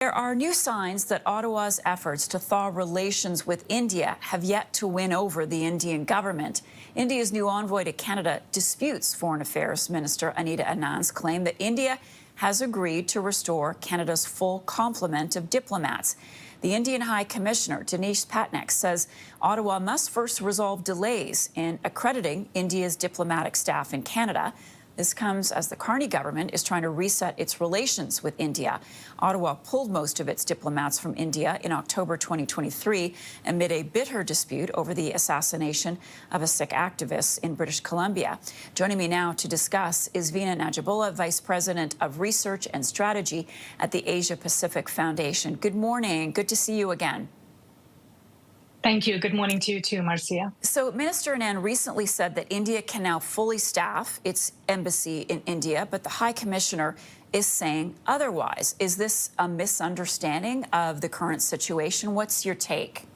There are new signs that Ottawa's efforts to thaw relations with India have yet to win over the Indian government. India's new envoy to Canada disputes Foreign Affairs Minister Vina Nadjibulan's claim that India has agreed to restore Canada's full complement of diplomats. The Indian High Commissioner, Dinesh Patnaik, says Ottawa must first resolve delays in accrediting India's diplomatic staff in Canada. This comes as the Carney government is trying to reset its relations with India. Ottawa pulled most of its diplomats from India in October 2023 amid a bitter dispute over the assassination of a Sikh activist in British Columbia. Joining me now to discuss is Vina Nadjibula, Vice President of Research and Strategy at the Asia Pacific Foundation. Good morning. Good to see you again. Thank you. Good morning to you too, Marcia. So Minister Anand recently said that India can now fully staff its embassy in India, but the High Commissioner is saying otherwise. Is this a misunderstanding of the current situation? What's your take?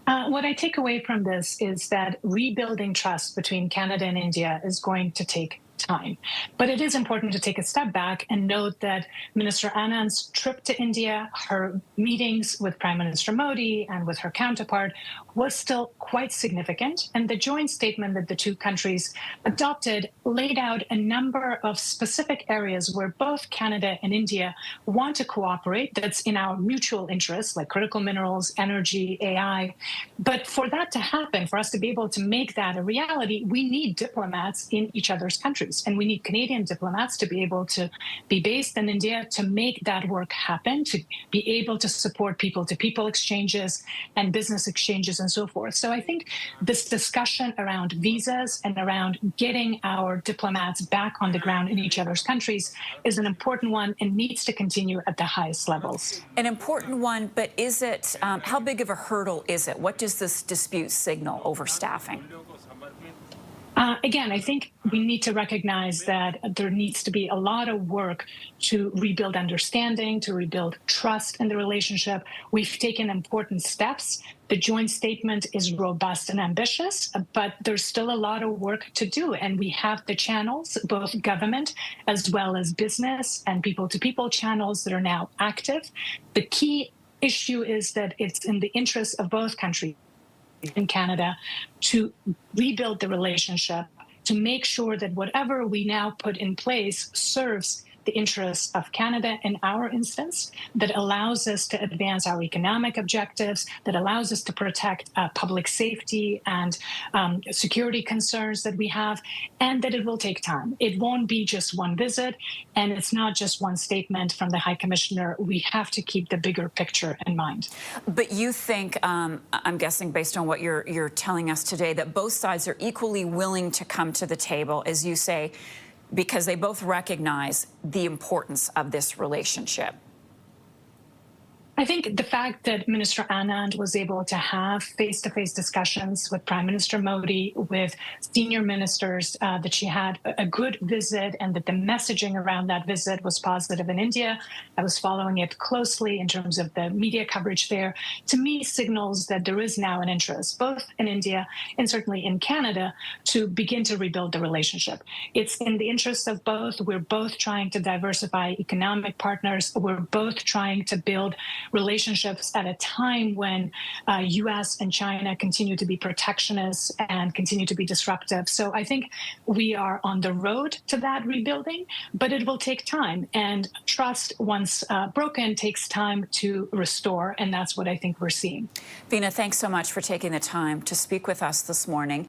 What I take away from this is that rebuilding trust between Canada and India is going to take time. But it is important to take a step back and note that Minister Anand's trip to India, her meetings with Prime Minister Modi and with her counterpart was still quite significant. And the joint statement that the two countries adopted laid out a number of specific areas where both Canada and India want to cooperate. That's in our mutual interests, like critical minerals, energy, AI. But for that to happen, for us to be able to make that a reality, we need diplomats in each other's countries. And we need Canadian diplomats to be able to be based in India to make that work happen, to be able to support people-to-people exchanges and business exchanges and so forth. So I think this discussion around visas and around getting our diplomats back on the ground in each other's countries is an important one and needs to continue at the highest levels. An important one, but is it, how big of a hurdle is it? What does this dispute signal over staffing? Again, I think we need to recognize that there needs to be a lot of work to rebuild understanding, to rebuild trust in the relationship. We've taken important steps. The joint statement is robust and ambitious, but there's still a lot of work to do. And we have the channels, both government as well as business and people-to-people channels that are now active. The key issue is that it's in the interest of both countries in Canada to rebuild the relationship, to make sure that whatever we now put in place serves the interests of Canada in our instance, that allows us to advance our economic objectives, that allows us to protect public safety and security concerns that we have, and that it will take time. It won't be just one visit, and it's not just one statement from the High Commissioner. We have to keep the bigger picture in mind. But you think, I'm guessing based on what you're telling us today, that both sides are equally willing to come to the table, as you say, because they both recognize the importance of this relationship. I think the fact that Minister Anand was able to have face-to-face discussions with Prime Minister Modi, with senior ministers, that she had a good visit and that the messaging around that visit was positive in India. I was following it closely in terms of the media coverage there. To me, signals that there is now an interest, both in India and certainly in Canada, to begin to rebuild the relationship. It's in the interest of both. We're both trying to diversify economic partners. We're both trying to build relationships at a time when U.S. and China continue to be protectionist and continue to be disruptive. So I think we are on the road to that rebuilding, but it will take time. And trust, once broken, takes time to restore. And that's what I think we're seeing. Vina, thanks so much for taking the time to speak with us this morning.